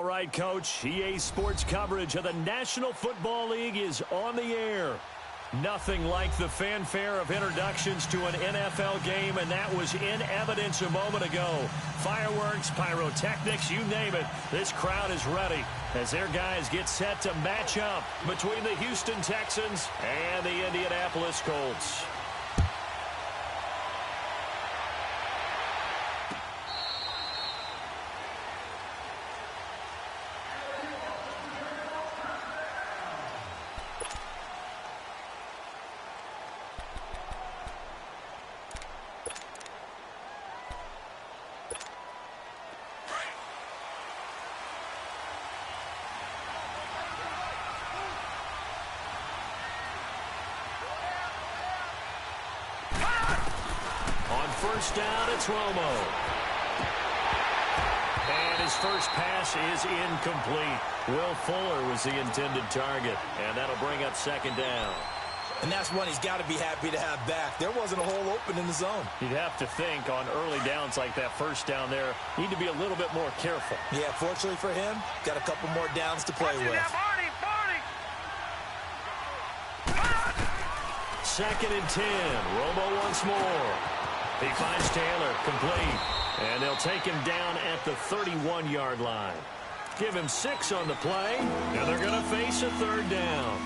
right, Coach. EA Sports coverage of the National Football League is on the air. Nothing like the fanfare of introductions to an NFL game, and that was in evidence a moment ago. Fireworks, pyrotechnics, you name it. This crowd is ready as their guys get set to match up between the Houston Texans and the Indianapolis Colts. First down, it's Romo. And his first pass is incomplete. Will Fuller was the intended target, and that'll bring up second down. And that's one he's got to be happy to have back. There wasn't a hole open in the zone. You'd have to think on early downs like that first down there, need to be a little bit more careful. Yeah, fortunately for him, got a couple more downs to play with. Second and 10. Romo once more. He finds Taylor, complete. And they'll take him down at the 31-yard line. Give him 6 on the play, and they're going to face a third down.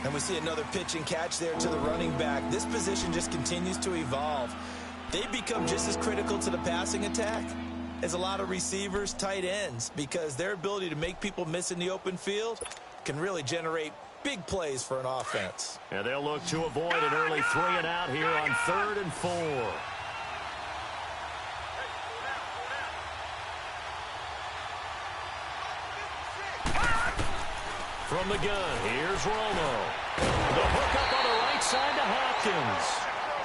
And we see another pitch and catch there to the running back. This position just continues to evolve. They become just as critical to the passing attack as a lot of receivers, tight ends, because their ability to make people miss in the open field can really generate big plays for an offense. And they'll look to avoid an early 3-and-out here on 3rd and 4. From the gun, here's Romo. The hook up on the right side to Hopkins.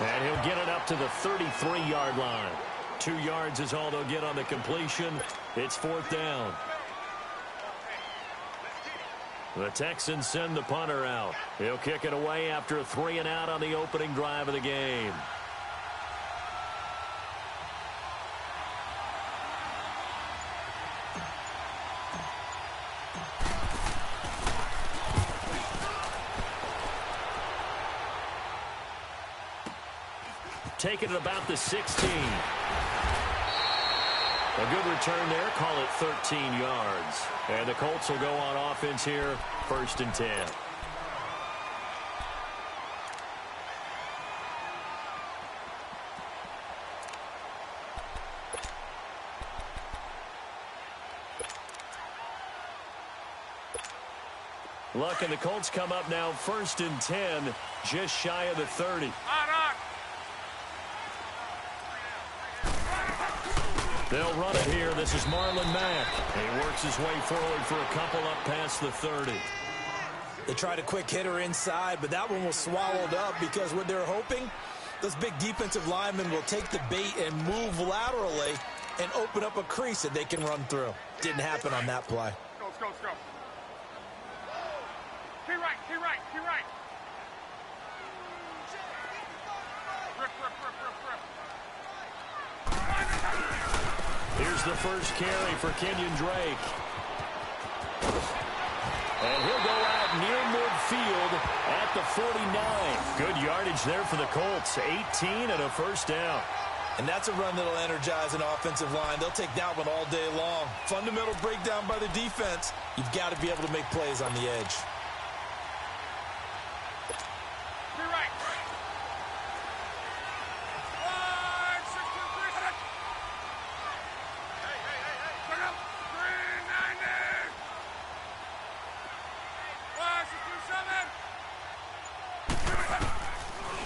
And he'll get it up to the 33-yard line. 2 yards is all they'll get on the completion. It's 4th down. The Texans send the punter out. He'll kick it away after a 3-and-out on the opening drive of the game. Taking it about the 16. A good return there. Call it 13 yards. And the Colts will go on offense here. 1st and 10. Luck and the Colts come up now 1st and 10. Just shy of the 30. They'll run it here. This is Marlon Mack. He works his way forward for a couple up past the 30. They tried a quick hitter inside, but that one was swallowed up because what they're hoping, those big defensive linemen will take the bait and move laterally and open up a crease that they can run through. Didn't happen on that play. Let's go. Key right. Rip. Here's the first carry for Kenyon Drake. And he'll go out near midfield at the 49. Good yardage there for the Colts. 18 and a first down. And that's a run that'll energize an offensive line. They'll take that one all day long. Fundamental breakdown by the defense. You've got to be able to make plays on the edge.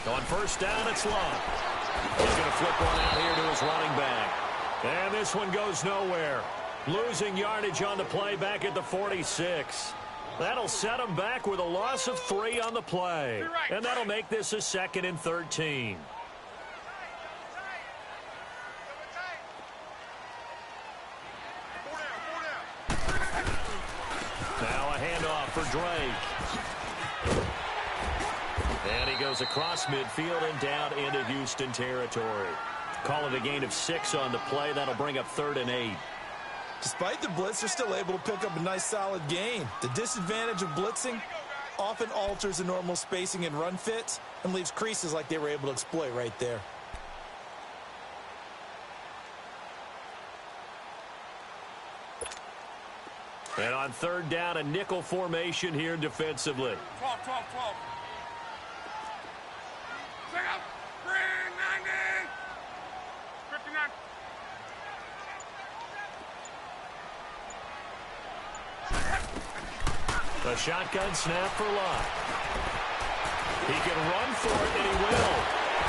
On first down, it's Love. He's going to flip one out here to his running back. And this one goes nowhere. Losing yardage on the play back at the 46. That'll set him back with a loss of 3 on the play. And that'll make this a 2nd and 13. Now a handoff for Drake. And he goes across midfield and down into Houston territory. Call it a gain of 6 on the play. That'll bring up 3rd and 8. Despite the blitz, they're still able to pick up a nice solid gain. The disadvantage of blitzing often alters the normal spacing and run fits and leaves creases like they were able to exploit right there. And on third down, a nickel formation here defensively. 12. Check out. Bring 90. 59. A shotgun snap for Locke. He can run for it, and he will.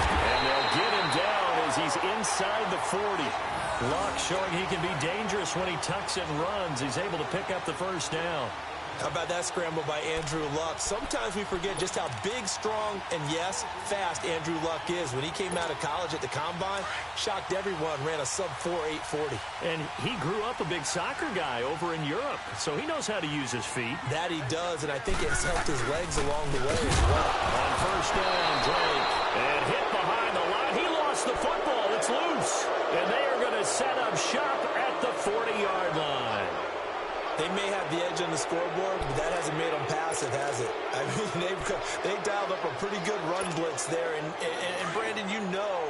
And they'll get him down as he's inside the 40. Locke showing he can be dangerous when he tucks and runs. He's able to pick up the first down. How about that scramble by Andrew Luck? Sometimes we forget just how big, strong, and, yes, fast Andrew Luck is. When he came out of college at the Combine, shocked everyone, ran a sub-4 840. And he grew up a big soccer guy over in Europe, so he knows how to use his feet. That he does, and I think it's helped his legs along the way as well. On first down, Drake, and hit behind the line. He lost the football. It's loose. And they are going to set up shop at the 40-yard line. They may have the edge on the scoreboard, but that hasn't made them passive, has it? I mean, they dialed up a pretty good run blitz there. And Brandon, you know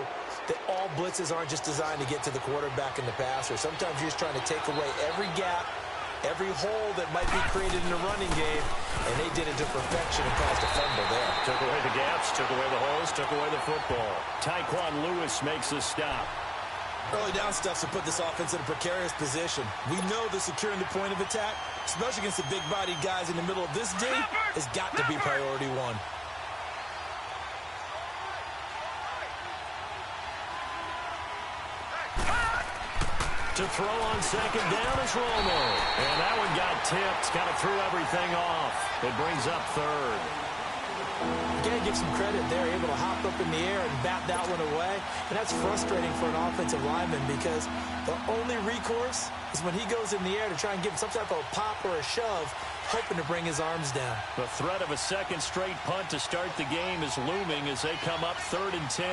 that all blitzes aren't just designed to get to the quarterback and the passer. Sometimes you're just trying to take away every gap, every hole that might be created in the running game, and they did it to perfection and caused a fumble there. Took away the gaps, took away the holes, took away the football. Tyquan Lewis makes a stop. Early down stuff to put this offense in a precarious position. We know that securing the point of attack, especially against the big-bodied guys in the middle of this D, has got to be priority one. To throw on second down is Romo. And that one got tipped, kind of threw everything off. It brings up third. You got to give some credit there, able to hop up in the air and bat that one away. And that's frustrating for an offensive lineman because the only recourse is when he goes in the air to try and give some type of a pop or a shove, hoping to bring his arms down. The threat of a second straight punt to start the game is looming as they come up 3rd and 10.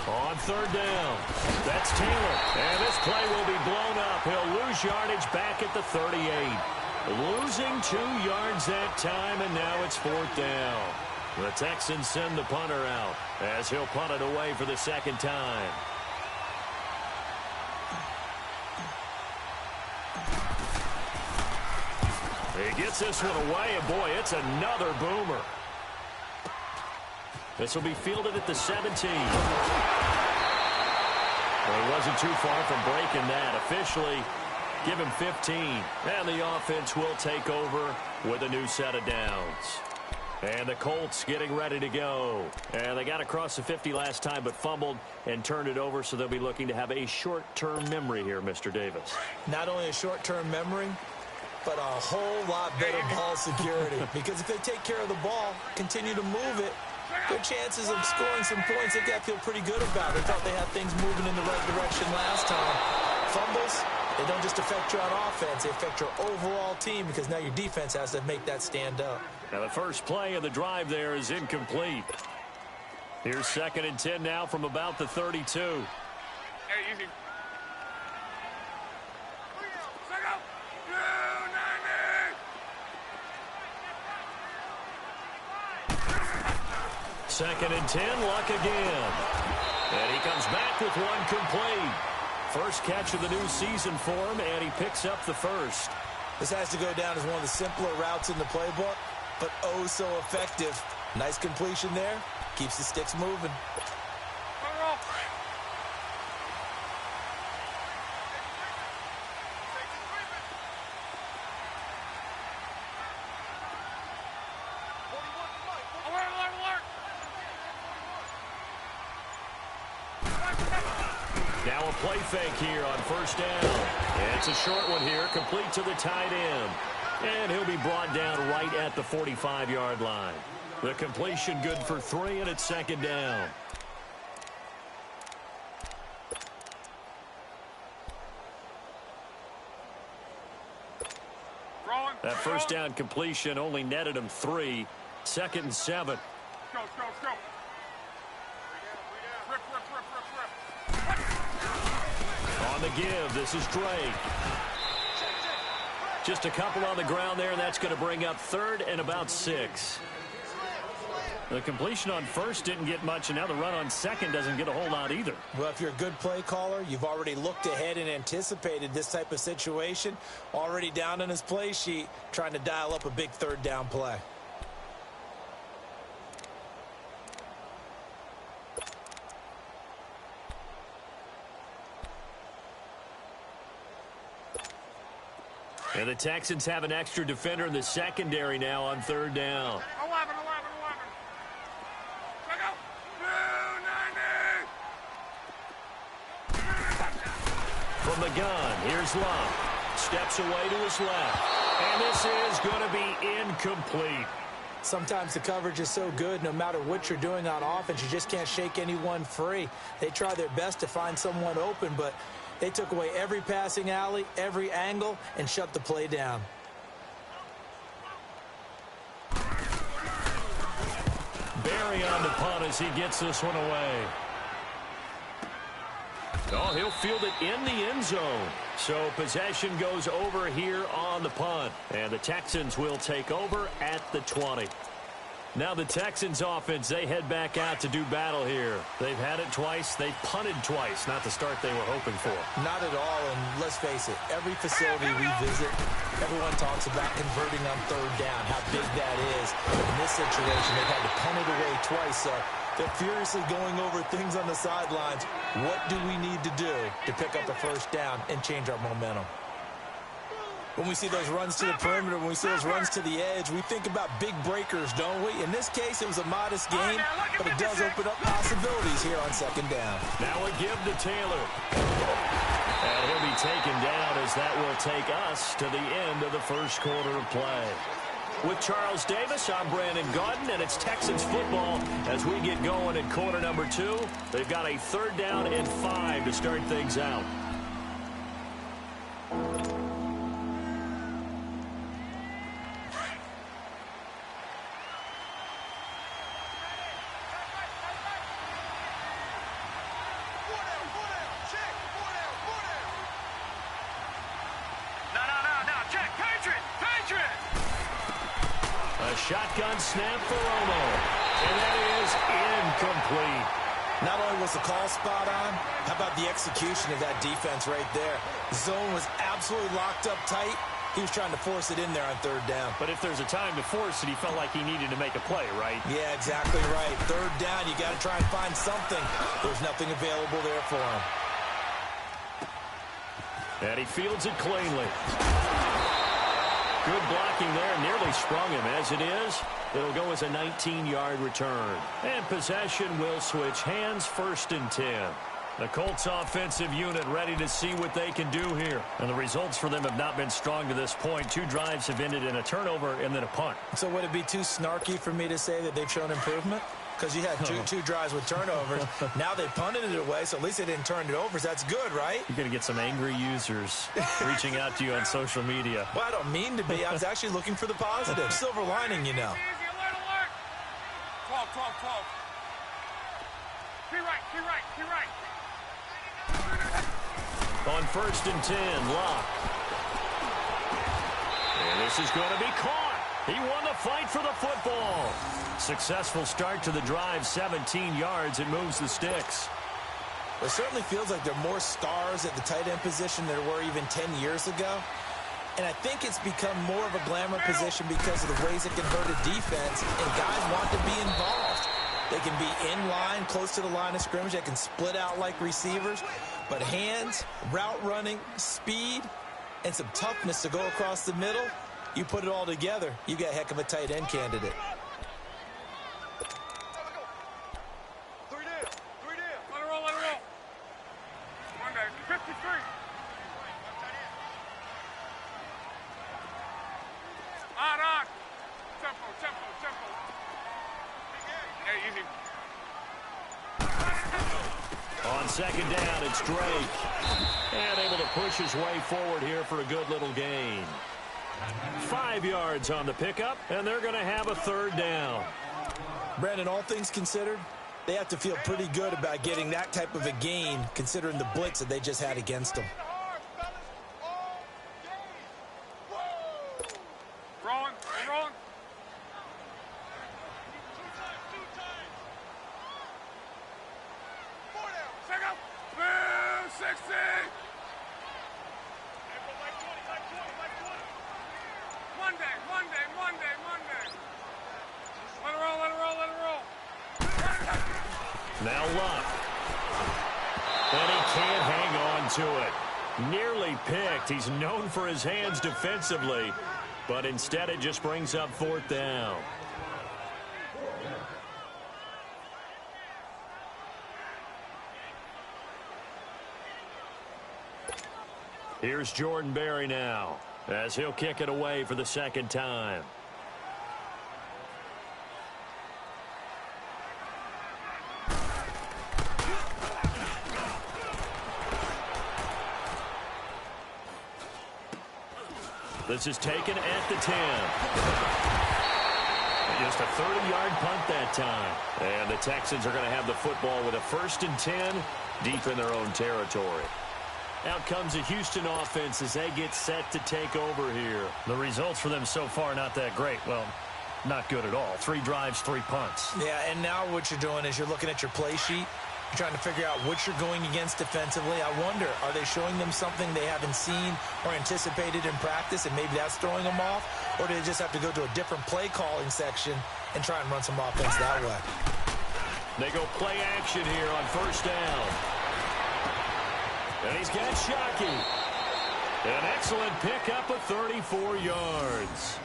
On third down, that's Taylor. And this play will be blown up. He'll lose yardage back at the 38. Losing 2 yards that time, and now it's 4th down. The Texans send the punter out as he'll punt it away for the second time. He gets this one away, and boy, it's another boomer. This will be fielded at the 17. Well, he wasn't too far from breaking that. Officially, give him 15. And the offense will take over with a new set of downs. And the Colts getting ready to go. And they got across the 50 last time, but fumbled and turned it over, so they'll be looking to have a short-term memory here, Mr. Davis. Not only a short-term memory, but a whole lot better ball security. Because if they take care of the ball, continue to move it, their chances of scoring some points, they got to feel pretty good about. They thought they had things moving in the right direction last time. Fumbles, they don't just affect you on offense. They affect your overall team because now your defense has to make that stand up. Now the first play of the drive there is incomplete. Here's 2nd and 10 now from about the 32. Hey, easy. Second and 10, Luck again. And he comes back with one complete. First catch of the new season for him, and he picks up the first. This has to go down as one of the simpler routes in the playbook, but oh so effective. Nice completion there. Keeps the sticks moving. Now a play fake here on first down. And it's a short one here, complete to the tight end. And he'll be brought down right at the 45-yard line. The completion good for 3, and it's 2nd down. That first down completion only netted him 3. 2nd and 7. Let's go. Rip. On the give, this is Drake. Just a couple on the ground there, and that's going to bring up third and about 6. The completion on first didn't get much, and now the run on second doesn't get a whole lot either. Well, if you're a good play caller, you've already looked ahead and anticipated this type of situation. Already down on his play sheet, trying to dial up a big third down play. And the Texans have an extra defender in the secondary now on third down. 11. Check out. 290. From the gun, here's Love. Steps away to his left. And this is going to be incomplete. Sometimes the coverage is so good, no matter what you're doing on offense, you just can't shake anyone free. They try their best to find someone open, but they took away every passing alley, every angle, and shut the play down. Barry on the punt as he gets this one away. Oh, he'll field it in the end zone. So possession goes over here on the punt. And the Texans will take over at the 20. Now the Texans offense, they head back out to do battle here. They've had it twice. They've punted twice. Not the start they were hoping for. Not at all, and let's face it, every facility we visit, everyone talks about converting on third down, how big that is. In this situation, they've had to punt it away twice, so they're furiously going over things on the sidelines. What do we need to do to pick up a first down and change our momentum? When we see those runs to the perimeter, when we see those runs to the edge, we think about big breakers, don't we? In this case, it was a modest gain, but it does open up possibilities here on second down. Now a give to Taylor. And he'll be taken down as that will take us to the end of the first quarter of play. With Charles Davis, I'm Brandon Gaudin, and it's Texans football as we get going in quarter number 2. They've got a third down and 5 to start things out. Shotgun snap for Romo. And that is incomplete. Not only was the call spot on, how about the execution of that defense right there? The zone was absolutely locked up tight. He was trying to force it in there on third down. But if there's a time to force it, he felt like he needed to make a play, right? Yeah, exactly right. Third down, you got to try and find something. There's nothing available there for him. And he fields it cleanly. Good blocking there, nearly sprung him. As it is, it'll go as a 19-yard return. And possession will switch hands, 1st and 10. The Colts offensive unit ready to see what they can do here. And the results for them have not been strong to this point. 2 drives have ended in a turnover and then a punt. So would it be too snarky for me to say that they've shown improvement? Because you had two drives with turnovers. Now they punted it away, so at least they didn't turn it over. So that's good, right? You're going to get some angry users reaching out to you on social media. Well, I don't mean to be. I was actually looking for the positive. Silver lining, you know. Easy, alert. 12. Key right. On 1st and 10, Locke. And this is going to be caught. He won the fight for the football. Successful start to the drive, 17 yards. It moves the sticks. It certainly feels like there are more stars at the tight end position than there were even 10 years ago. And I think it's become more of a glamour position because of the ways it can hurt a defense, and guys want to be involved. They can be in line, close to the line of scrimmage. They can split out like receivers. But hands, route running, speed, and some toughness to go across the middle, you put it all together, you got a heck of a tight end candidate. Let it roll. 53. On. Tempo. Hey, easy. On second down, it's Drake. And able to push his way forward here for a good little gain. 5 yards on the pickup, and they're going to have a third down. Brandon, all things considered, they have to feel pretty good about getting that type of a gain considering the blitz that they just had against them. Rolling, rolling. Check out. 60. Monday. Let it roll. Now Luck. And he can't hang on to it. Nearly picked. He's known for his hands defensively, but instead it just brings up 4th down. Here's Jordan Berry now, as he'll kick it away for the 2nd time. This is taken at the 10. Just a 30-yard punt that time. And the Texans are going to have the football with a 1st and 10 deep in their own territory. Out comes the Houston offense as they get set to take over here. The results for them so far not that great. Well, not good at all. 3 drives, 3 punts. Yeah, and now what you're doing is you're looking at your play sheet. You're trying to figure out what you're going against defensively. I wonder, are they showing them something they haven't seen or anticipated in practice, and maybe that's throwing them off? Or do they just have to go to a different play calling section and try and run some offense that way? They go play action here on 1st down. And he's got Shockey. An excellent pickup of 34 yards.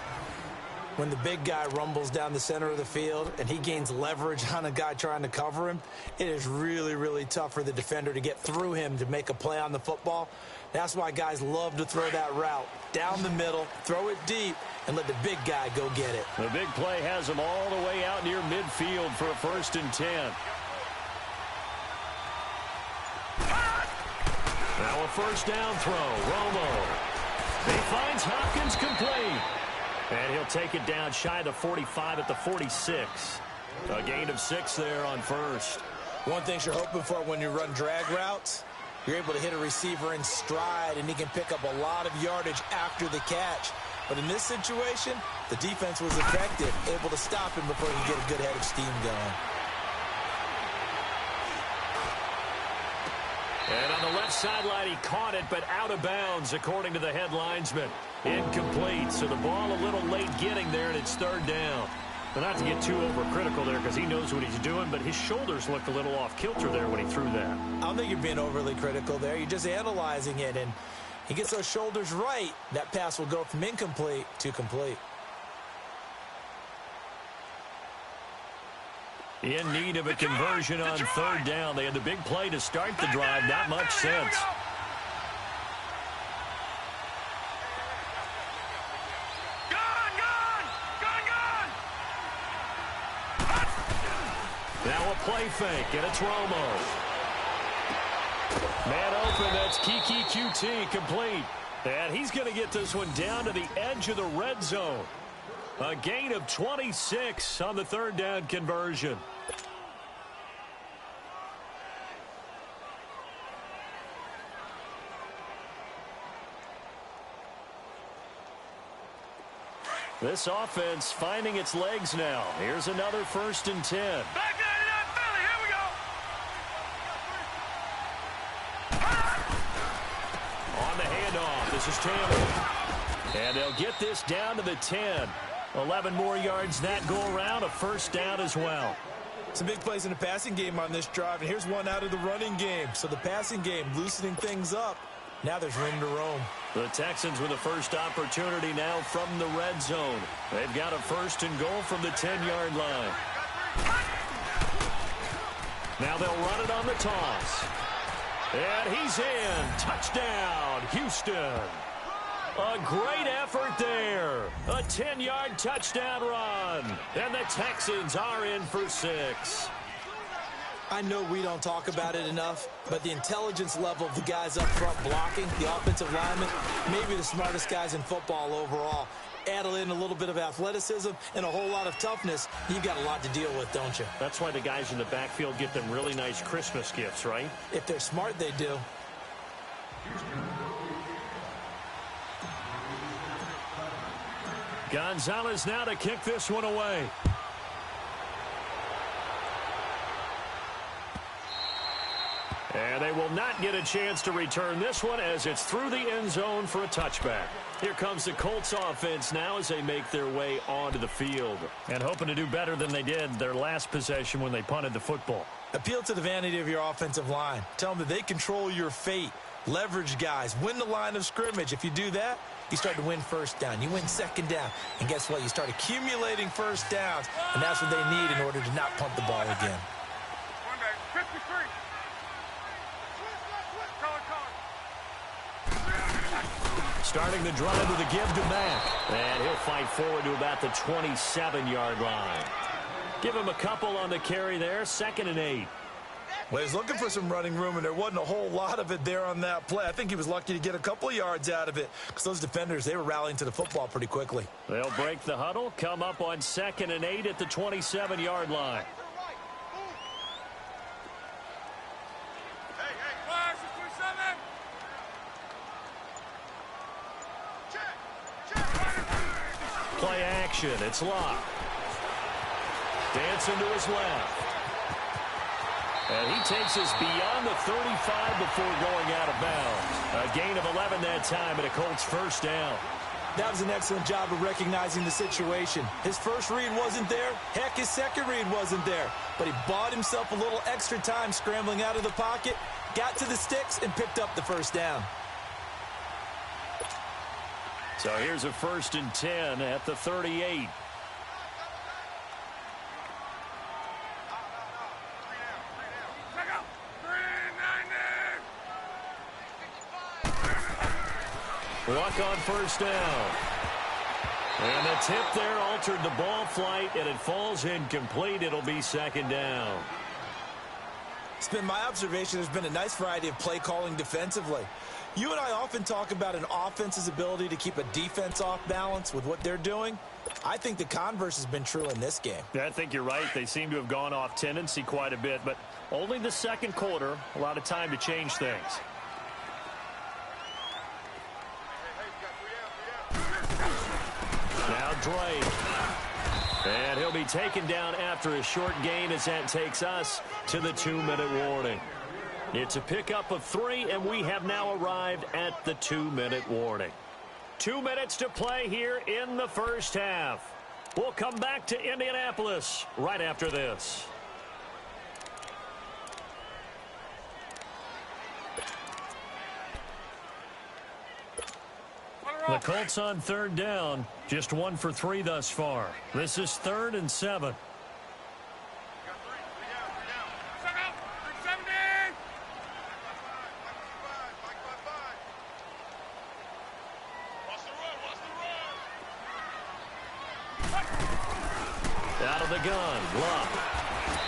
When the big guy rumbles down the center of the field and he gains leverage on a guy trying to cover him, it is really, really tough for the defender to get through him to make a play on the football. That's why guys love to throw that route down the middle, throw it deep, and let the big guy go get it. The big play has him all the way out near midfield for a 1st and 10. Now a 1st down throw. Romo. He finds Hopkins complete. And he'll take it down shy of the 45 at the 46. A gain of 6 there on 1st. One thing you're hoping for when you run drag routes, you're able to hit a receiver in stride, and he can pick up a lot of yardage after the catch. But in this situation, the defense was effective, able to stop him before he could get a good head of steam going. And on the left sideline, he caught it, but out of bounds, according to the head linesman. Incomplete, so the ball a little late getting there, and it's 3rd down. But not to get too overcritical there because he knows what he's doing, but his shoulders looked a little off kilter there when he threw that. I don't think you're being overly critical there. You're just analyzing it, and he gets those shoulders right. That pass will go from incomplete to complete. In need of a conversion on 3rd down. They had the big play to start the drive. Not much sense. Now a play fake, and it's Romo. Man open, that's Kiki QT complete. And he's going to get this one down to the edge of the red zone. A gain of 26 on the 3rd down conversion. This offense finding its legs now. Here's another 1st and 10. Back in that Philly. Here we go. On the handoff, this is Taylor. And they'll get this down to the 10. 11 more yards that go around, a 1st down as well. Some big plays in the passing game on this drive, and here's one out of the running game. So the passing game loosening things up. Now there's room to roam. The Texans with the first opportunity now from the red zone. They've got a 1st and goal from the 10-yard line. Now they'll run it on the toss. And he's in. Touchdown, Houston. A great effort there. A 10-yard touchdown run. And the Texans are in for 6. I know we don't talk about it enough, but the intelligence level of the guys up front blocking, the offensive linemen, maybe the smartest guys in football overall. add in a little bit of athleticism and a whole lot of toughness, you've got a lot to deal with, don't you? That's why the guys in the backfield get them really nice Christmas gifts, right? If they're smart, they do. Gonzalez now to kick this one away. And they will not get a chance to return this one as it's through the end zone for a touchback. Here comes the Colts offense now as they make their way onto the field. And hoping to do better than they did their last possession when they punted the football. Appeal to the vanity of your offensive line. Tell them that they control your fate. Leverage guys. Win the line of scrimmage. If you do that, you start to win first down. You win second down. And guess what? You start accumulating first downs. And that's what they need in order to not punt the ball again. 53. Starting the drive with a give to Mack. And he'll fight forward to about the 27-yard line. Give him a couple on the carry there. 2nd and 8. Well, he's looking for some running room, and there wasn't a whole lot of it there on that play. I think he was lucky to get a couple of yards out of it because those defenders, they were rallying to the football pretty quickly. They'll break the huddle, come up on 2nd and 8 at the 27-yard line. Play action. It's locked. Dancing to his left. And he takes us beyond the 35 before going out of bounds. A gain of 11 that time and a Colts first down. That was an excellent job of recognizing the situation. His first read wasn't there. Heck, his second read wasn't there. But he bought himself a little extra time scrambling out of the pocket, got to the sticks, and picked up the first down. So here's a 1st and 10 at the 38. Luck on first down. And the tip there altered the ball flight, and it falls incomplete. It'll be 2nd down. It's been my observation there's been a nice variety of play calling defensively. You and I often talk about an offense's ability to keep a defense off balance with what they're doing. I think the converse has been true in this game. Yeah, I think you're right. They seem to have gone off tendency quite a bit, but only the second quarter, a lot of time to change things. Now Drake. And he'll be taken down after a short gain as that takes us to the 2-minute warning. It's a pickup of 3, and we have now arrived at the 2-minute warning. 2 minutes to play here in the first half. We'll come back to Indianapolis right after this. The Colts on 3rd down, just 1 for 3 thus far. This is 3rd and 7. Out of the gun, Luck.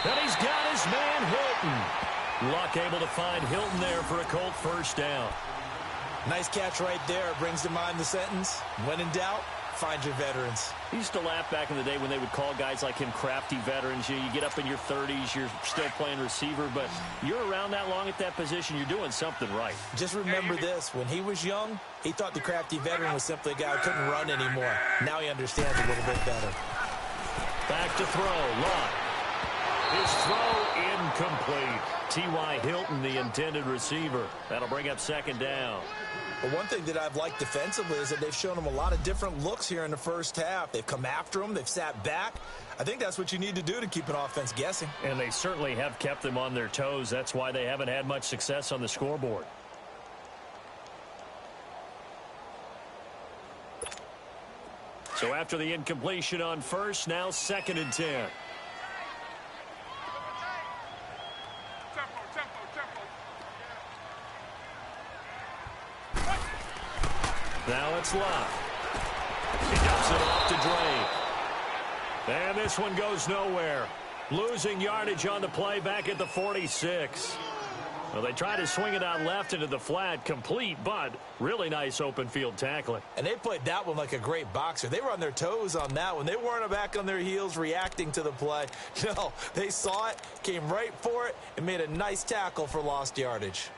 And he's got his man Hilton. Luck able to find Hilton there for a Colt first down. Nice catch right there. Brings to mind the sentence, when in doubt, find your veterans. I used to laugh back in the day when they would call guys like him crafty veterans. You get up in your 30s, you're still playing receiver, but you're around that long at that position, you're doing something right. Just remember this. When he was young, he thought the crafty veteran was simply a guy who couldn't run anymore. Now he understands a little bit better. Back to throw. Luck. His throw incomplete. T.Y. Hilton, the intended receiver. That'll bring up 2nd down. But one thing that I've liked defensively is that they've shown him a lot of different looks here in the first half. They've come after him. They've sat back. I think that's what you need to do to keep an offense guessing. And they certainly have kept them on their toes. That's why they haven't had much success on the scoreboard. So after the incompletion on first, now 2nd and 10. Now it's Luck. He dumps it off to Drake. And this one goes nowhere. Losing yardage on the play back at the 46. Well, they try to swing it out left into the flat, complete, but really nice open field tackling. And they played that one like a great boxer. They were on their toes on that one. They weren't back on their heels reacting to the play. No, they saw it, came right for it, and made a nice tackle for lost yardage.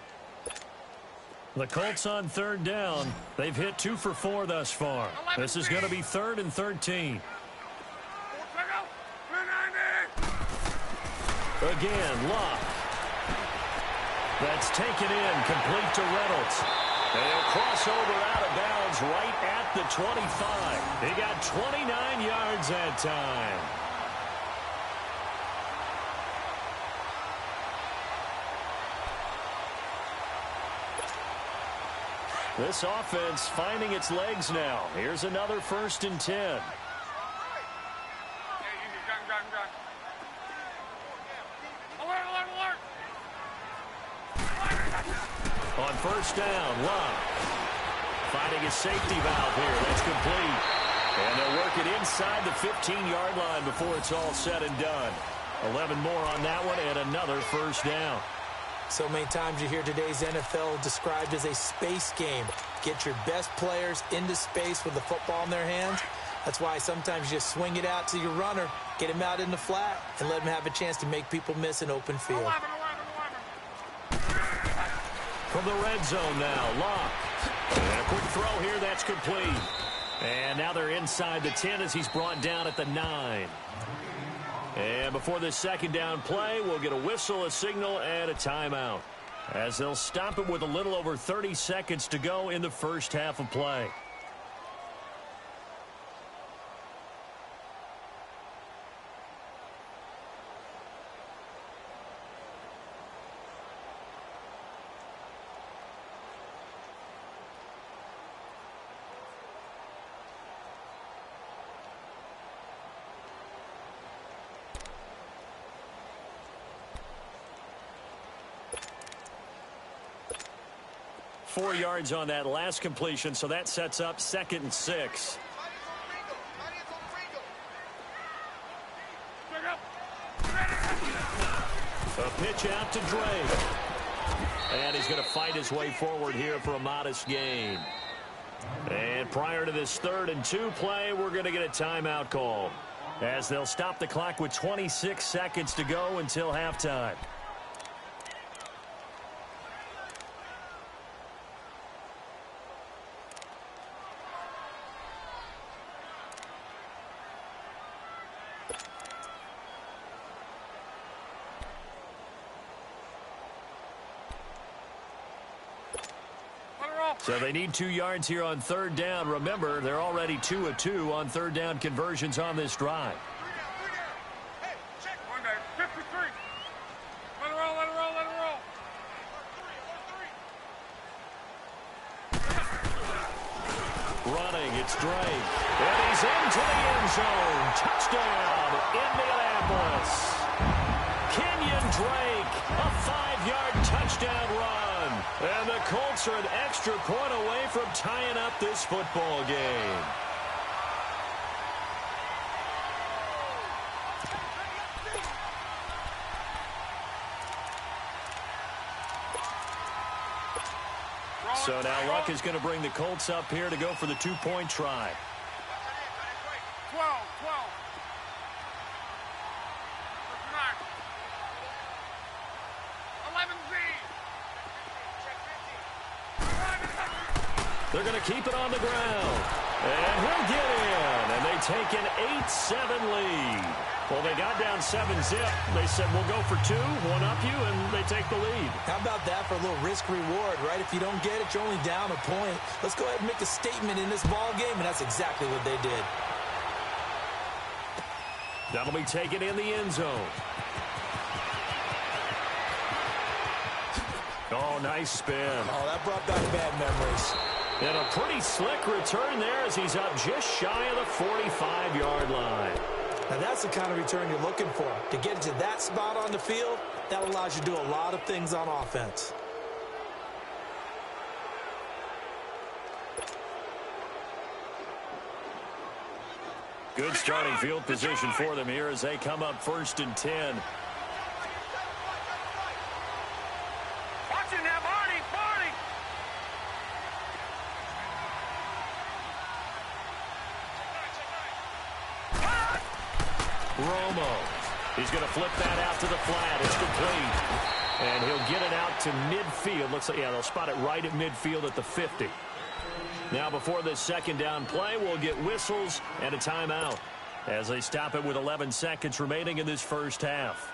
The Colts on third down. They've hit 2 for 4 thus far. This is going to be 3rd and 13. Again, Locke. That's taken in, complete to Reynolds. And he'll cross over out of bounds right at the 25. He got 29 yards that time. This offense finding its legs now. Here's another 1st and 10. On 1st down, Locke finding his safety valve here. That's complete. And they'll work it inside the 15-yard line before it's all said and done. 11 more on that one and another 1st down. So many times you hear today's NFL described as a space game. Get your best players into space with the football in their hands. That's why sometimes you just swing it out to your runner, get him out in the flat, and let him have a chance to make people miss an open field. From the red zone now, Locke. And a quick throw here, that's complete. And now they're inside the 10 as he's brought down at the 9. And before this 2nd down play, we'll get a whistle, a signal, and a timeout, as they'll stop it with a little over 30 seconds to go in the 1st half of play. Four yards on that last completion, so that sets up 2nd and 6. A pitch out to Drake. And he's going to fight his way forward here for a modest gain. And prior to this 3rd and 2 play, we're going to get a timeout call, as they'll stop the clock with 26 seconds to go until halftime. So they need 2 yards here on 3rd down. Remember, they're already 2 of 2 on 3rd down conversions on this drive. Hey, check. 53. Let it roll, let it roll, let it roll. Running, it's Drake. And he's into the end zone. Touchdown, Indianapolis. Kenyon Drake, a 5-yard touchdown run. And the Colts are an extra point away from tying up this football game. So now Luck is going to bring the Colts up here to go for the 2-point try. 12. 11Z. They're going to keep it on the ground. And he'll get in. And they take an 8-7 lead. Well, they got down 7-zip. They said, we'll go for 2, one up you, and they take the lead. How about that for a little risk-reward, right? If you don't get it, you're only down a point. Let's go ahead and make a statement in this ball game, and that's exactly what they did. That'll be taken in the end zone. Oh, nice spin. Oh, that brought back bad memories. And a pretty slick return there as he's up just shy of the 45-yard line. Now, that's the kind of return you're looking for. To get to that spot on the field, that allows you to do a lot of things on offense. Good starting field position for them here as they come up 1st and 10. Watching that, Barney! Barney! Romo. He's going to flip that out to the flat. It's complete. And he'll get it out to midfield. Looks like, yeah, they'll spot it right at midfield at the 50. Now, before this second down play, we'll get whistles and a timeout as they stop it with 11 seconds remaining in this first half.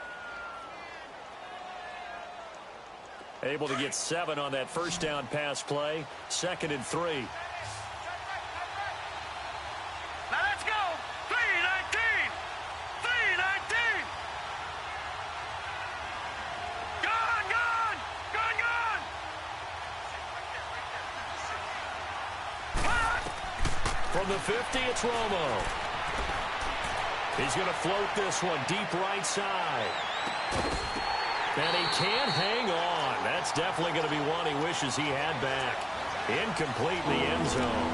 Able to get 7 on that first down pass play. 2nd and 3. Now let's go! 3-19! 3-19! Gone! Gone! Gone! Gone! From the 50, it's Romo. He's going to float this one deep right side. And he can't hang on. That's definitely going to be one he wishes he had back. Incomplete in the end zone.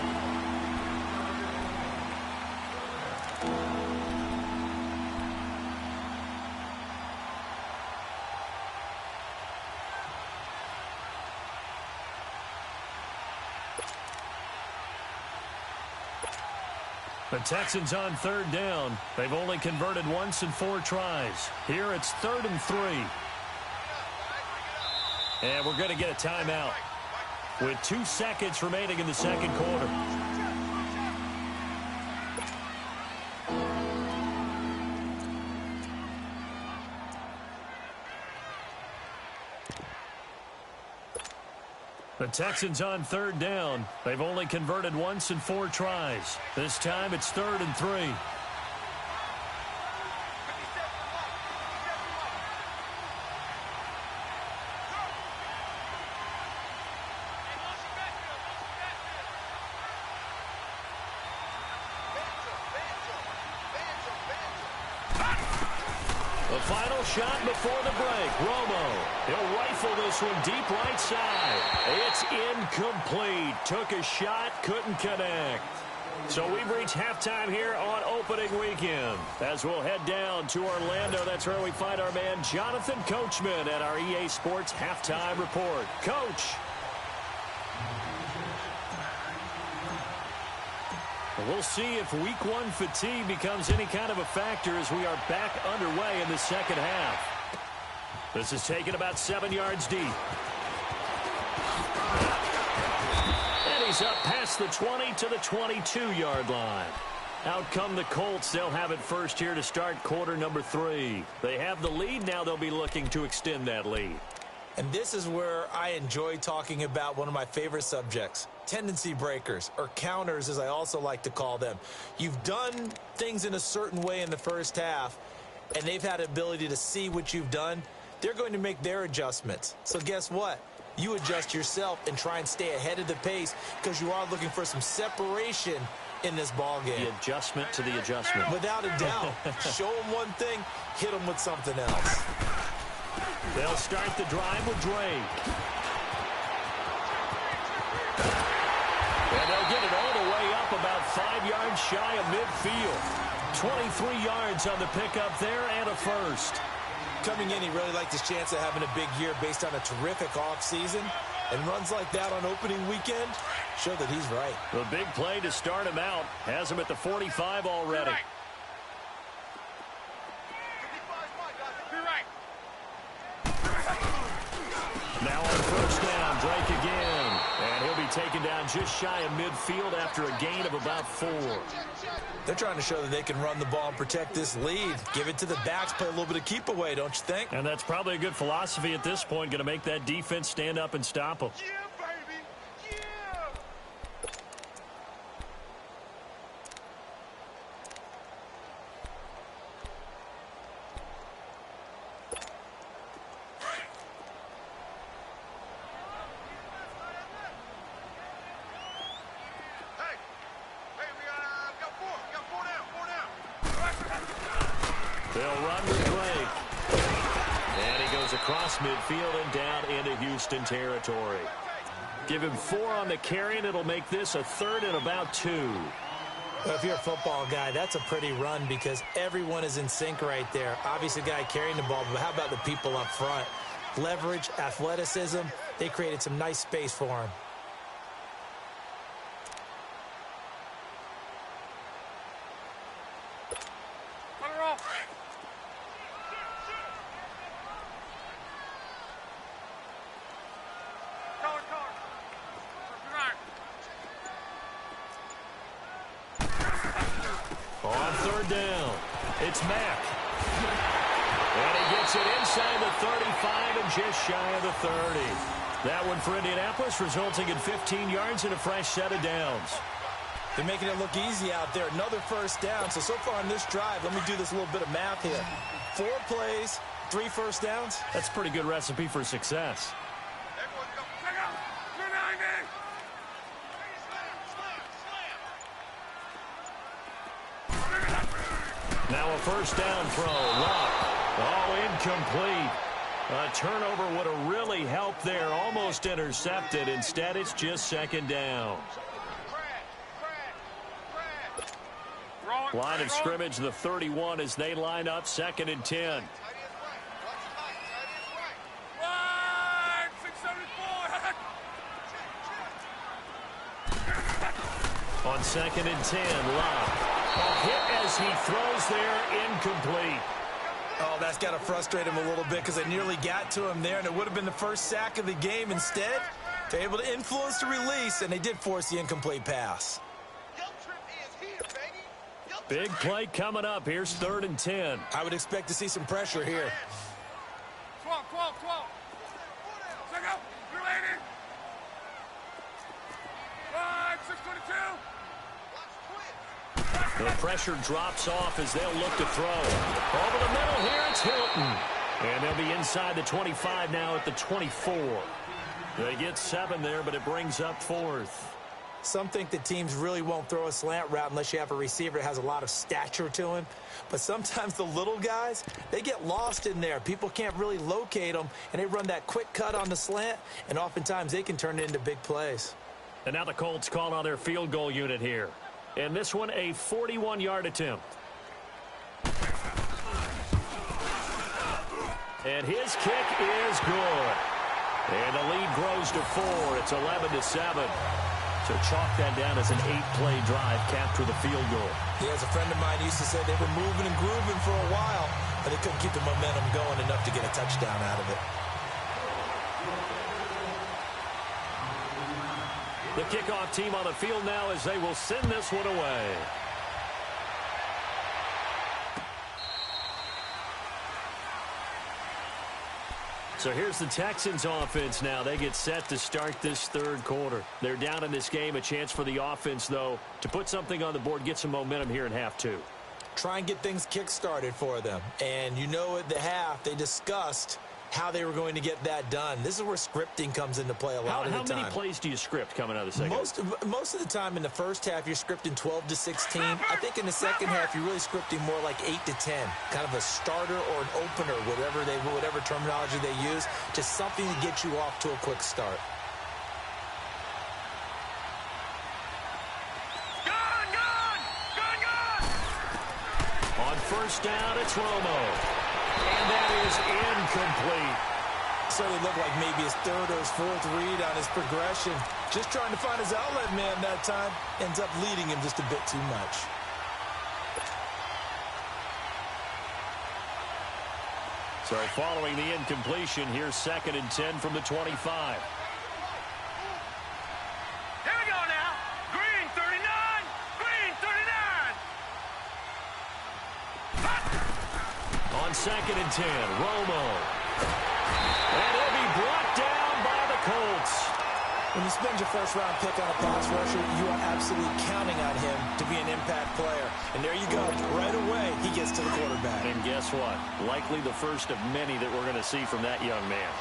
The Texans on 3rd down. They've only converted once in 4 tries. Here it's 3rd and 3. And we're going to get a timeout with 2 seconds remaining in the second quarter. The Texans on 3rd down. They've only converted once in 4 tries. This time it's 3rd and 3. The final shot before the break. Romo. He'll rifle this one deep right side. It's incomplete. Took a shot, couldn't connect. So we've reached halftime here on opening weekend. As we'll head down to Orlando, that's where we find our man Jonathan Coachman at our EA Sports Halftime Report. Coach. We'll see if week 1 fatigue becomes any kind of a factor as we are back underway in the second half. This is taken about 7 yards deep. And he's up past the 20 to the 22-yard line. Out come the Colts. They'll have it first here to start quarter number 3. They have the lead. Now they'll be looking to extend that lead. And this is where I enjoy talking about one of my favorite subjects, tendency breakers, or counters as I also like to call them. You've done things in a certain way in the first half, and they've had the ability to see what you've done. They're going to make their adjustments. So guess what? You adjust yourself and try and stay ahead of the pace because you are looking for some separation in this ball game. The adjustment to the adjustment. Without a doubt. Show them one thing, hit them with something else. They'll start the drive with Drake. And they'll get it all the way up about 5 yards shy of midfield. 23 yards on the pickup there and a first. Coming in, he really liked his chance of having a big year based on a terrific offseason. And runs like that on opening weekend show that he's right. The big play to start him out has him at the 45 already. Now on first down, Drake again. And he'll be taken down just shy of midfield after a gain of about 4. They're trying to show that they can run the ball and protect this lead. Give it to the backs, play a little bit of keep away, don't you think? And that's probably a good philosophy at this point, going to make that defense stand up and stop them. Yeah, baby! Yeah! They'll run with Drake. And he goes across midfield and down into Houston territory. Give him 4 on the carry, and it'll make this a 3rd and about 2. Well, if you're a football guy, that's a pretty run because everyone is in sync right there. Obviously, the guy carrying the ball, but how about the people up front? leverage, athleticism. They created some nice space for him. On third down, it's Mack. And he gets it inside the 35 and just shy of the 30. That one for Indianapolis, resulting in 15 yards and a fresh set of downs. They're making it look easy out there. Another first down. So far on this drive, let me do this little bit of math here. 4 plays, 3 first downs. That's a pretty good recipe for success. Now a first down throw. Lock. Oh, incomplete. A turnover would have really helped there. Almost intercepted. Instead, it's just second down. Line of scrimmage, the 31 as they line up, 2nd and 10. On 2nd and 10, Lock. A hit as he throws there, incomplete. Oh, that's got to frustrate him a little bit because they nearly got to him there, and it would have been the first sack of the game. Instead, they're able to influence the release, and they did force the incomplete pass. Big play coming up. Here's 3rd and 10. I would expect to see some pressure here. 12. Check out. You're landing. 5, 6, 22. The pressure drops off as they'll look to throw. Over the middle here, it's Hilton. And they'll be inside the 25 now at the 24. They get 7 there, but it brings up 4th. Some think that teams really won't throw a slant route unless you have a receiver that has a lot of stature to him. But sometimes the little guys, they get lost in there. People can't really locate them, and they run that quick cut on the slant, and oftentimes they can turn it into big plays. And now the Colts call on their field goal unit here. And this one, a 41-yard attempt. And his kick is good. And the lead grows to 4. It's 11-7. So chalk that down as an 8-play drive, capture the field goal. Yeah, as a friend of mine used to say, they were moving and grooving for a while, but they couldn't keep the momentum going enough to get a touchdown out of it. The kickoff team on the field now as they will send this one away. So here's the Texans offense now. They get set to start this 3rd quarter. They're down in this game. A chance for the offense, though, to put something on the board, get some momentum here in half 2. Try and get things kick-started for them. And you know at the half, they discussed how they were going to get that done. This is where scripting comes into play a lot of the time. How many plays do you script coming out of the second? Most of the time in the first half, you're scripting 12 to 16. I think in the second half, you're really scripting more like 8 to 10. Kind of a starter or an opener, whatever terminology they use. Just something to get you off to a quick start. On first down, it's Romo. And that is incomplete. Certainly looked like maybe his 3rd or his 4th read on his progression. Just trying to find his outlet man that time. Ends up leading him just a bit too much. So following the incompletion, here's 2nd and 10 from the 25. Here we go now. Green 39. Green 39. On 2nd and 10, Romo. And he'll be brought down by the Colts. When you spend your first-round pick on a pass rusher, you are absolutely counting on him to be an impact player. And there you go. Right away, he gets to the quarterback. And guess what? Likely the first of many that we're going to see from that young man.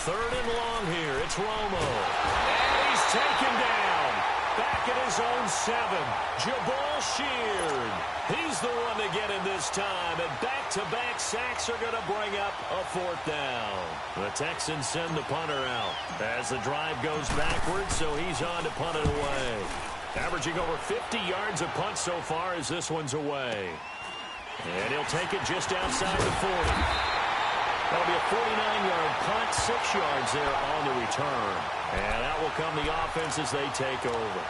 Third and long here. It's Romo. And he's taken down. Back at his own 7. Jabal Sheard. He's the one to get in this time, and back-to-back sacks are going to bring up a 4th down. The Texans send the punter out as the drive goes backwards, so he's on to punt it away. Averaging over 50 yards a punt so far as this one's away. And he'll take it just outside the 40. That'll be a 49-yard punt, 6 yards there on the return. And out will come the offense as they take over.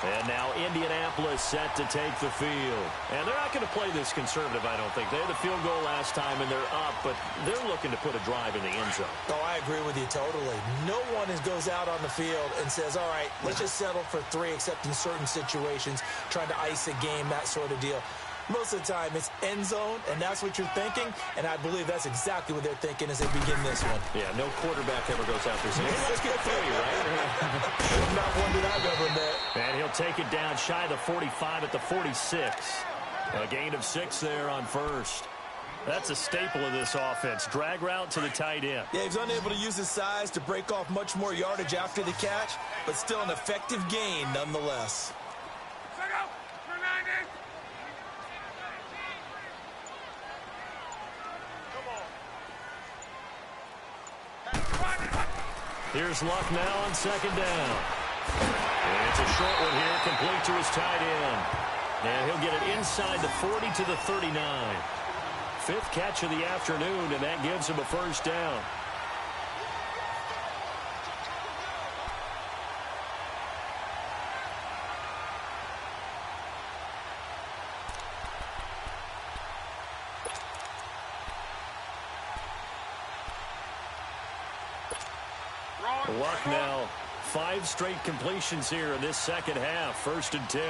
And now Indianapolis set to take the field. And they're not going to play this conservative, I don't think. They had the field goal last time, and they're up, but they're looking to put a drive in the end zone. Oh, I agree with you totally. No one goes out on the field and says, all right, let's just settle for 3, except in certain situations, trying to ice a game, that sort of deal. Most of the time, it's end zone, and that's what you're thinking, and I believe that's exactly what they're thinking as they begin this one. Yeah, no quarterback ever goes out there saying, hey, let's get 3, right? Not one that I've ever met. And he'll take it down shy of the 45 at the 46. A gain of 6 there on first. That's a staple of this offense. Drag route to the tight end. Yeah, he's unable to use his size to break off much more yardage after the catch, but still an effective gain nonetheless. Here's Luck now on 2nd down. And it's a short one here, complete to his tight end. And he'll get it inside the 40 to the 39. 5th catch of the afternoon, and that gives him a 1st down. Luck now, 5 straight completions here in this second half. 1st and 10.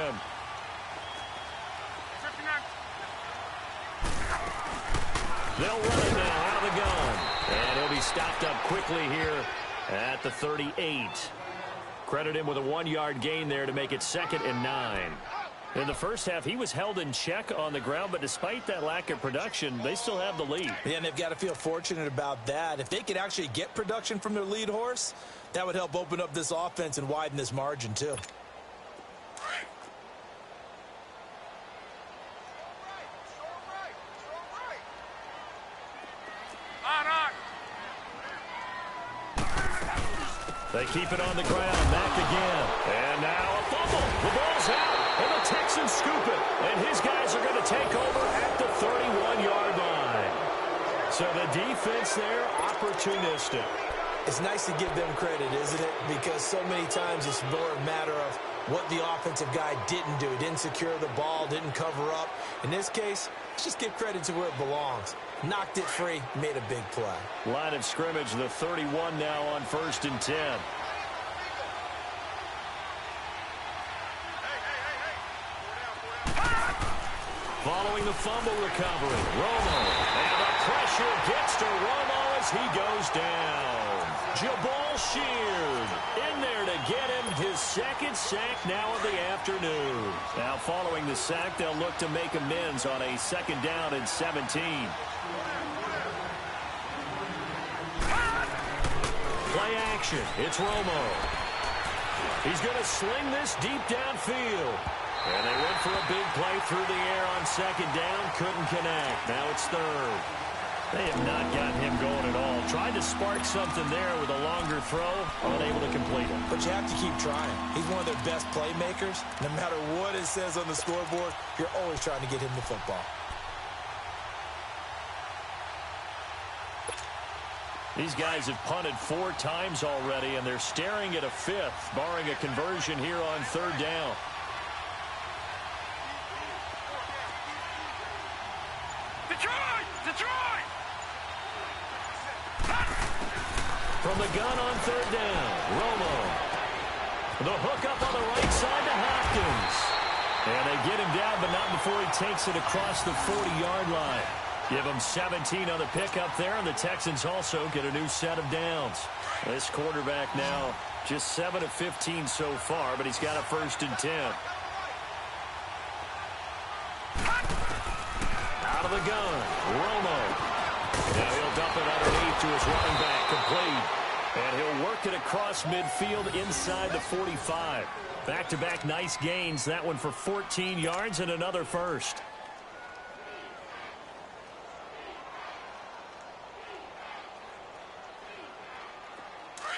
They'll run it now out of the gun. And he'll be stopped up quickly here at the 38. Credit him with a 1-yard gain there to make it 2nd and 9. In the first half, he was held in check on the ground, but despite that lack of production, they still have the lead. Yeah, and they've got to feel fortunate about that. If they could actually get production from their lead horse, that would help open up this offense and widen this margin, too. They keep it on the ground. Mack again. And now a fumble. The ball's out. And the Texans scoop it. And his guys are going to take over at the 31-yard line. So the defense there, opportunistic. It's nice to give them credit, isn't it? Because so many times it's more a matter of what the offensive guy didn't do. He didn't secure the ball, didn't cover up. In this case, let's just give credit to where it belongs. Knocked it free, made a big play. Line of scrimmage, the 31 now on 1st and 10. Following the fumble recovery, Romo. And the pressure gets to Romo as he goes down. Jabal Sheard in there to get him his 2nd sack now of the afternoon. Now following the sack, they'll look to make amends on a 2nd down and 17. Play action. It's Romo. He's going to sling this deep downfield. And they went for a big play through the air on 2nd down. Couldn't connect. Now it's 3rd. They have not gotten him going at all. Tried to spark something there with a longer throw. Unable to complete it. But you have to keep trying. He's one of their best playmakers. No matter what it says on the scoreboard, you're always trying to get him the football. These guys have punted 4 times already, and they're staring at a 5th, barring a conversion here on 3rd down. Detroit! From the gun on 3rd down, Romo. The hook up on the right side to Hopkins. And they get him down, but not before he takes it across the 40-yard line. Give him 17 on the pickup there, and the Texans also get a new set of downs. This quarterback now just 7 of 15 so far, but he's got a 1st and 10. Out of the gun, Romo. Now he'll dump it underneath to his running back, complete. And he'll work it across midfield inside the 45. Back-to-back nice gains. That one for 14 yards and another first.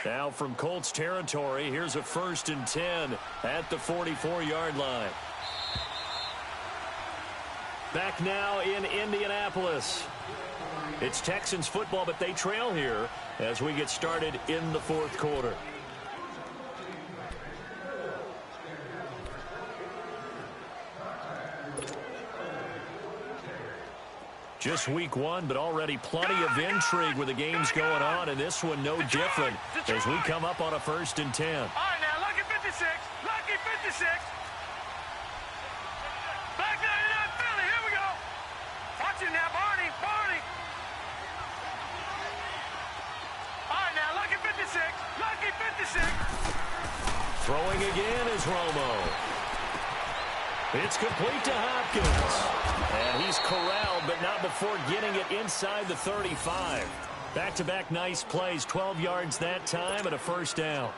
Now from Colts territory, here's a 1st and 10 at the 44-yard line. Back now in Indianapolis. It's Texans football, but they trail here as we get started in the 4th quarter. Just week 1, but already plenty of intrigue with the games going on, and this one no different as we come up on a 1st and 10. All right, now, lucky 56. Lucky 56. Back 99, Philly. Here we go. Watch it now, Barney. Barney. All right, now, lucky 56. Lucky 56. Throwing again is Romo. It's complete to Hopkins. And he's corralled, but not before getting it inside the 35. Back-to-back nice plays, 12 yards that time and a 1st down.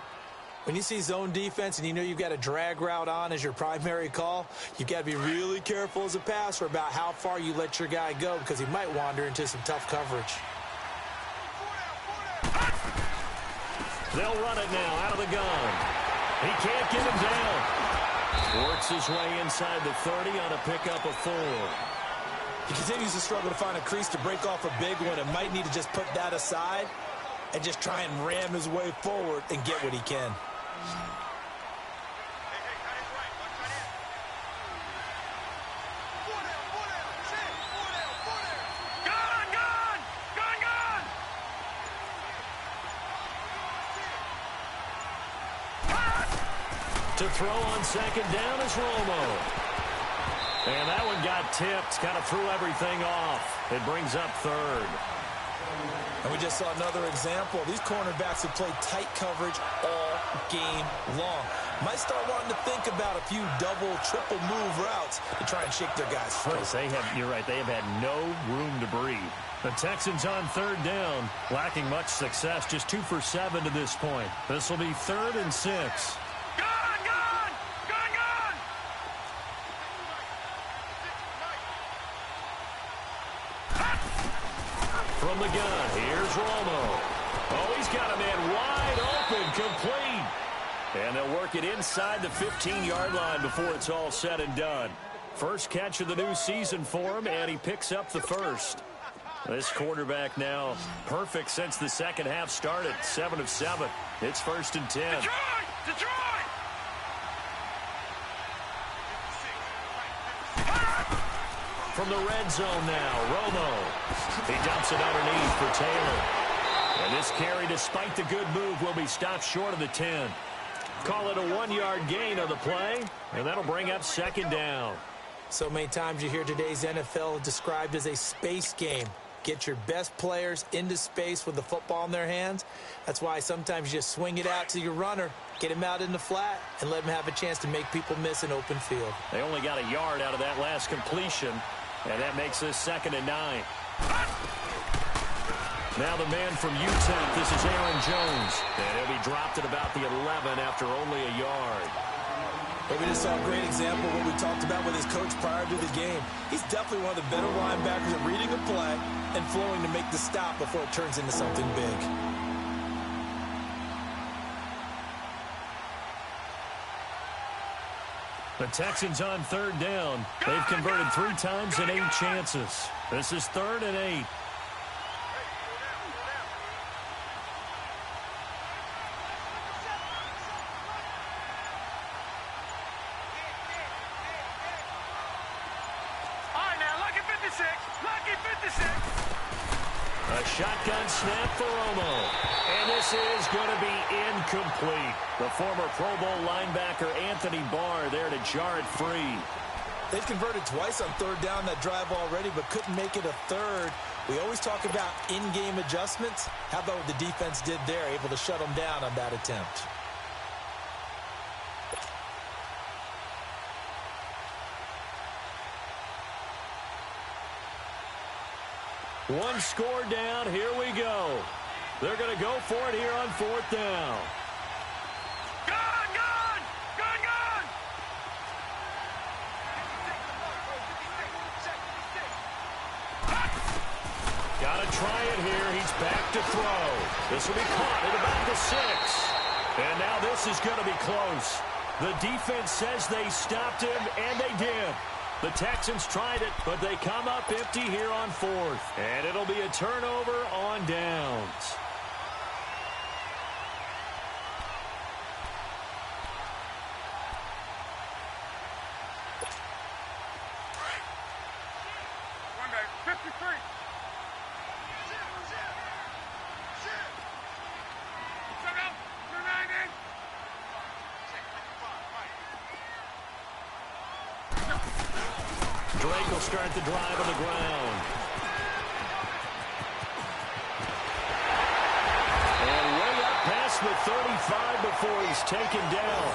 When you see zone defense and you know you've got a drag route on as your primary call, you've got to be really careful as a passer about how far you let your guy go because he might wander into some tough coverage. They'll run it now out of the gun. He can't get him down. Works his way inside the 30 on a pickup of 4. He continues to struggle to find a crease to break off a big one and might need to just put that aside and just try and ram his way forward and get what he can. To throw on 2nd down is Romo. And that one got tipped, kind of threw everything off. It brings up 3rd. And we just saw another example. These cornerbacks have played tight coverage all game long. Might start wanting to think about a few double, triple move routes to try and shake their guys free. You're right, they have had no room to breathe. The Texans on 3rd down, lacking much success, just 2 for 7 to this point. This will be 3rd and 6. From the gun, here's Romo. Oh, he's got a man wide open, complete. And they'll work it inside the 15-yard line before it's all said and done. First catch of the new season for him, and he picks up the 1st. This quarterback now perfect since the second half started, 7 of 7. It's 1st and 10. Detroit! From the red zone now, Romo. He dumps it underneath for Taylor. And this carry, despite the good move, will be stopped short of the 10. Call it a 1-yard gain on the play, and that'll bring up 2nd down. So many times you hear today's NFL described as a space game. Get your best players into space with the football in their hands. That's why sometimes you just swing it out to your runner, get him out in the flat, and let him have a chance to make people miss an open field. They only got a yard out of that last completion, and that makes this 2nd and 9. Now the man from Utah, this is Aaron Jones. And he'll be dropped at about the 11 after only a yard. But we just saw a great example of what we talked about with his coach prior to the game. He's definitely one of the better linebackers at reading a play and flowing to make the stop before it turns into something big. The Texans on 3rd down. They've converted 3 times in 8 chances. This is 3rd and 8. A shotgun snap for Romo. And this is going to be incomplete. The former Pro Bowl linebacker Anthony Barr there to jar it free. They've converted twice on 3rd down that drive already, but couldn't make it a 3rd. We always talk about in-game adjustments. How about what the defense did there, able to shut them down on that attempt? One score down. Here we go. They're going to go for it here on 4th down. Gun! to throw. This will be caught at about the 6. And now this is going to be close. The defense says they stopped him, and they did. The Texans tried it, but they come up empty here on 4th. And it'll be a turnover on downs. One day, 53. Shut up. 290. Drake will start the drive on the ground. And way up past the 35 before he's taken down.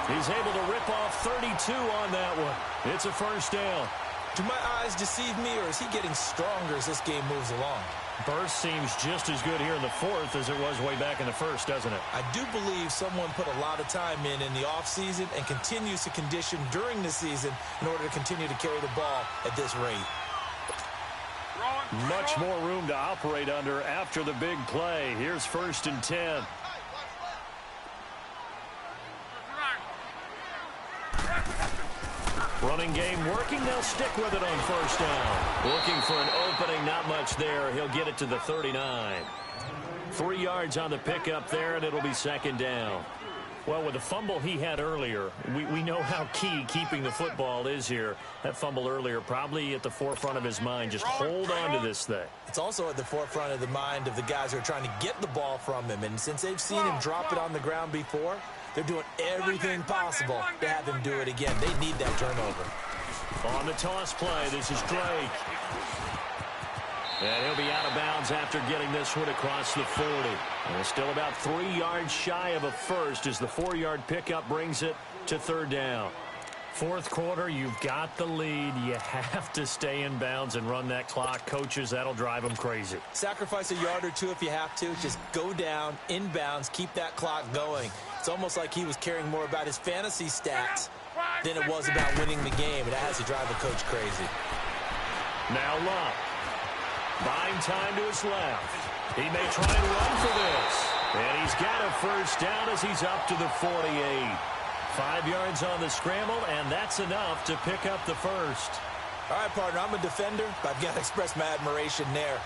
He's able to rip off 32 on that one. It's a first down. Do my eyes deceive me, or is he getting stronger as this game moves along? Burst seems just as good here in the 4th as it was way back in the 1st, doesn't it? I do believe someone put a lot of time in the offseason and continues to condition during the season in order to continue to carry the ball at this rate. Much more room to operate under after the big play. Here's 1st and 10. Running game working. They'll stick with it on 1st down. Looking for an opening. Not much there. He'll get it to the 39. 3 yards on the pickup there, and it'll be 2nd down. Well, with the fumble he had earlier, we know how key keeping the football is here. That fumble earlier probably at the forefront of his mind. Just hold on to this thing. It's also at the forefront of the mind of the guys who are trying to get the ball from him. And since they've seen him drop it on the ground before, they're doing everything possible to have him do it again. They need that turnover. On the toss play, this is Drake. And he'll be out of bounds after getting this one across the 40. And still about 3 yards shy of a first as the 4-yard pickup brings it to 3rd down. 4th quarter, you've got the lead. You have to stay in bounds and run that clock. Coaches, that'll drive them crazy. Sacrifice a yard or two if you have to. Just go down, in bounds, keep that clock going. It's almost like he was caring more about his fantasy stats than it was about winning the game. And that has to drive the coach crazy. Now Luck. Buying time to his left. He may try and run for this. And he's got a first down as he's up to the 48. 5 yards on the scramble, and that's enough to pick up the first. All right, partner, I'm a defender, but I've got to express my admiration there.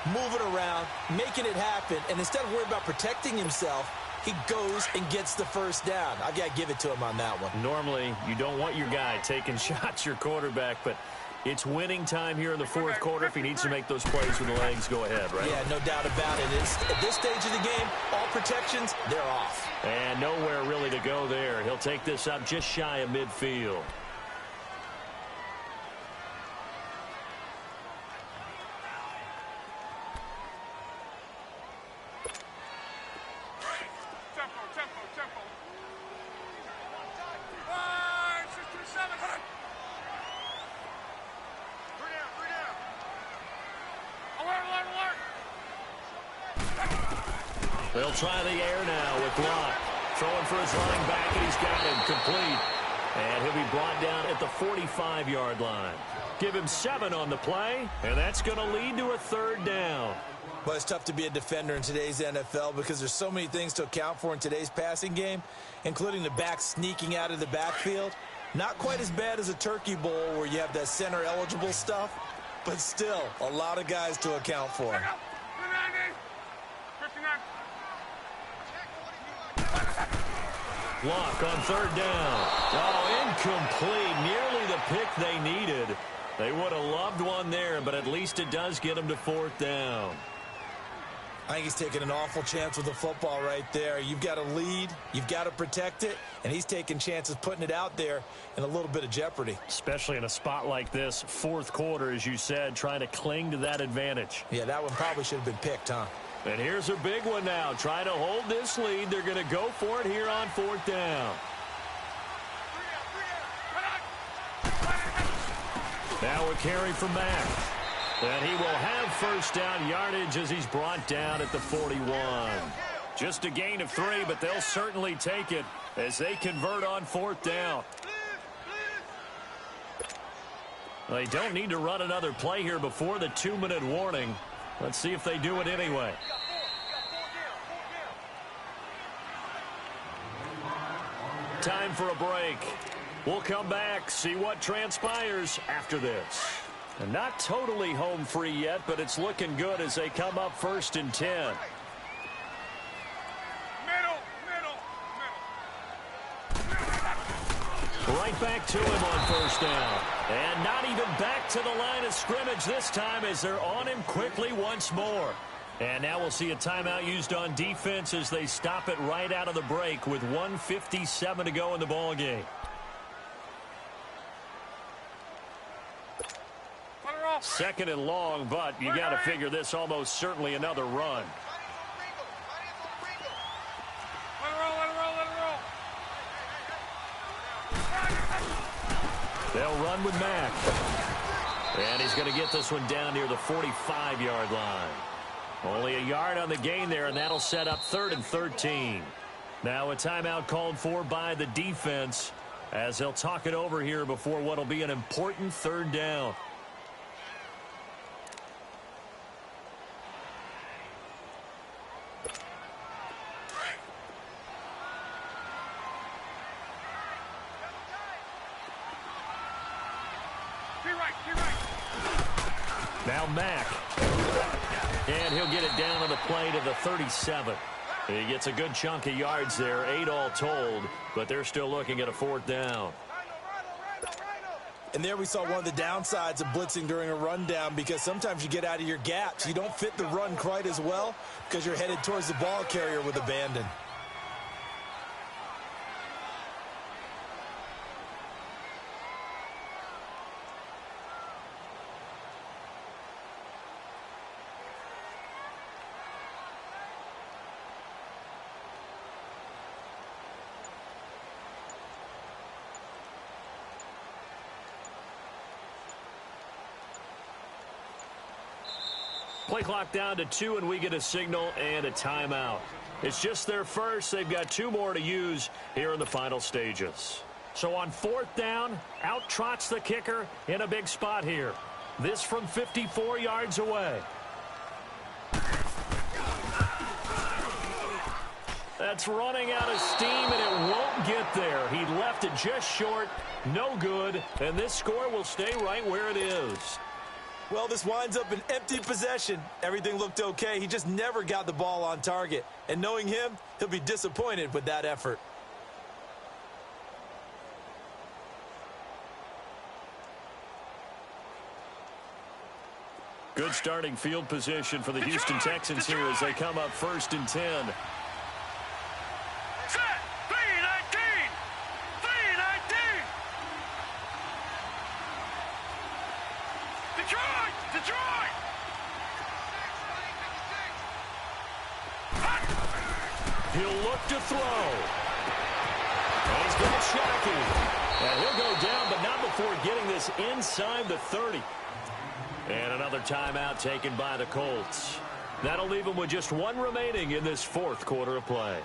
Moving around, making it happen, and instead of worrying about protecting himself, he goes and gets the first down. I've got to give it to him on that one. Normally, you don't want your guy taking shots, your quarterback, but it's winning time here in the 4th quarter. If he needs to make those plays with the legs, go ahead, right? Yeah, no doubt about it. At this stage of the game, all protections, they're off. And nowhere really to go there. He'll take this up just shy of midfield. Tempo. 5, 6, 2, 7. They'll try the air now with Locke. Throwing for his running back, and he's got him complete. And he'll be brought down at the 45-yard line. Give him 7 on the play, and that's going to lead to a 3rd down. But it's tough to be a defender in today's NFL because there's so many things to account for in today's passing game, including the back sneaking out of the backfield. Not quite as bad as a turkey bowl where you have that center-eligible stuff, but still a lot of guys to account for. 59. Locke on 3rd down. Oh, incomplete. Nearly the pick they needed. They would have loved one there, but at least it does get them to 4th down. I think he's taking an awful chance with the football right there. You've got to lead, you've got to protect it, and he's taking chances putting it out there in a little bit of jeopardy. Especially in a spot like this, 4th quarter, as you said, trying to cling to that advantage. Yeah, that one probably should have been picked, huh? And here's a big one now. Trying to hold this lead. They're going to go for it here on 4th down. Now a carry from Mack. And he will have first down yardage as he's brought down at the 41. Just a gain of 3, but they'll certainly take it as they convert on 4th down. They don't need to run another play here before the 2-minute warning. Let's see if they do it anyway. time for a break. We'll come back, see what transpires after this. And not totally home free yet, but it's looking good as they come up 1st and 10. Right back to him on 1st down. And not even back to the line of scrimmage this time as they're on him quickly once more. And now we'll see a timeout used on defense as they stop it right out of the break with 1:57 to go in the ball game. Second and long, but you got to figure this almost certainly another run. They'll run with Mack. And he's going to get this one down near the 45-yard line. Only a yard on the gain there, and that'll set up 3rd and 13. Now a timeout called for by the defense as they'll talk it over here before what will be an important 3rd down. Now Mack. And he'll get it down on the play to the 37. He gets a good chunk of yards there, 8 all told, but they're still looking at a 4th down. And there we saw one of the downsides of blitzing during a rundown, because sometimes you get out of your gaps. You don't fit the run quite as well because you're headed towards the ball carrier with abandon. Play clock down to 2, and we get a signal and a timeout. It's just their first. They've got 2 more to use here in the final stages. So on 4th down, out trots the kicker in a big spot here. This from 54 yards away. That's running out of steam, and it won't get there. He left it just short, no good, and this score will stay right where it is. Well, this winds up an empty possession. Everything looked okay. He just never got the ball on target. And knowing him, he'll be disappointed with that effort. Good starting field position for the Houston Texans here as they come up 1st and 10. He'll look to throw. And he's got Shockey. And he'll go down, but not before getting this inside the 30. And another timeout taken by the Colts. That'll leave them with just 1 remaining in this 4th quarter of play.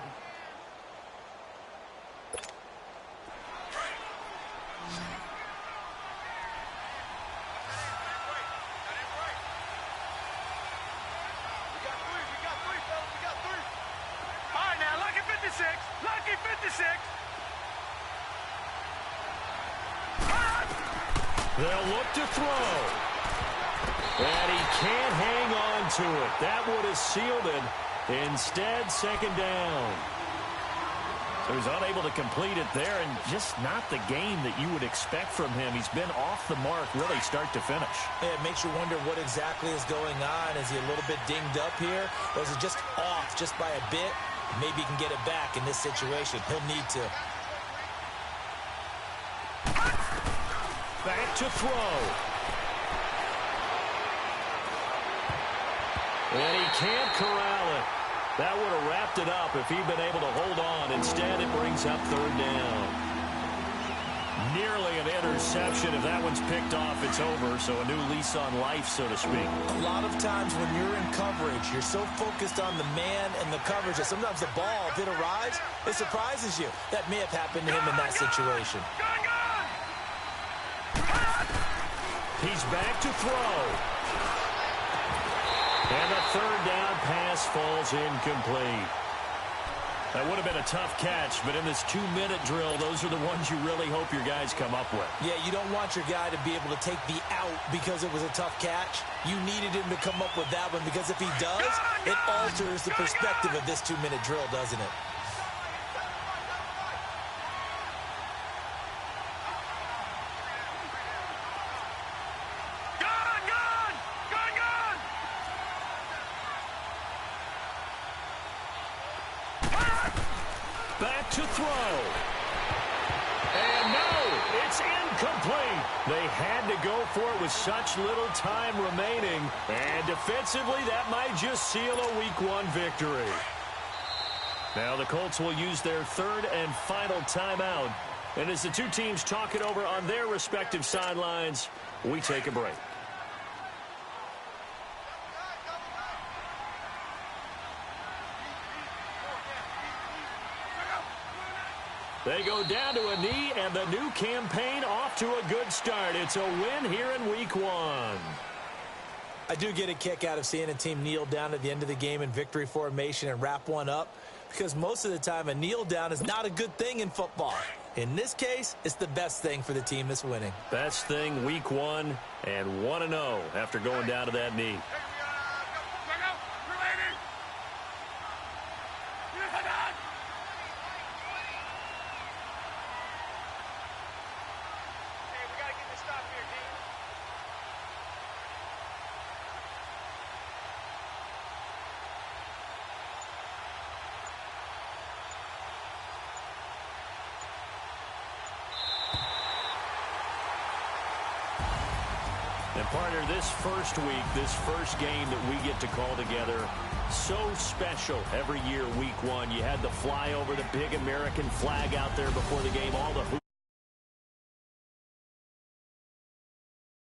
They'll look to throw. And he can't hang on to it. That would have sealed it. Instead, 2nd down. So he's unable to complete it there, and just not the game that you would expect from him. He's been off the mark really start to finish. Yeah, it makes you wonder what exactly is going on. Is he a little bit dinged up here? Or is it just off just by a bit? Maybe he can get it back in this situation. He'll need to. Back to throw. And he can't corral it. That would have wrapped it up if he'd been able to hold on. Instead, it brings up 3rd down. Nearly an interception. If that one's picked off, it's over. So a new lease on life, so to speak. A lot of times when you're in coverage, you're so focused on the man and the coverage that sometimes the ball, if it arrives, it surprises you. That may have happened to him in that situation. He's back to throw. And the 3rd down pass falls incomplete. That would have been a tough catch, but in this 2-minute drill, those are the ones you really hope your guys come up with. Yeah, you don't want your guy to be able to take the out because it was a tough catch. You needed him to come up with that one because if he does, it alters the perspective of this 2-minute drill, doesn't it? Back to throw. And no, it's incomplete. They had to go for it with such little time remaining. And defensively, that might just seal a Week 1 victory. Now the Colts will use their third and final timeout. And as the two teams talk it over on their respective sidelines, we take a break. They go down to a knee, and the new campaign off to a good start. It's a win here in Week 1. I do get a kick out of seeing a team kneel down at the end of the game in victory formation and wrap one up, because most of the time a kneel down is not a good thing in football. In this case, it's the best thing for the team that's winning. Best thing Week 1 and 1-0 after going down to that knee. And partner, this first week, this first game that we get to call together, so special every year, Week 1. You had the flyover, the big American flag out there before the game, all the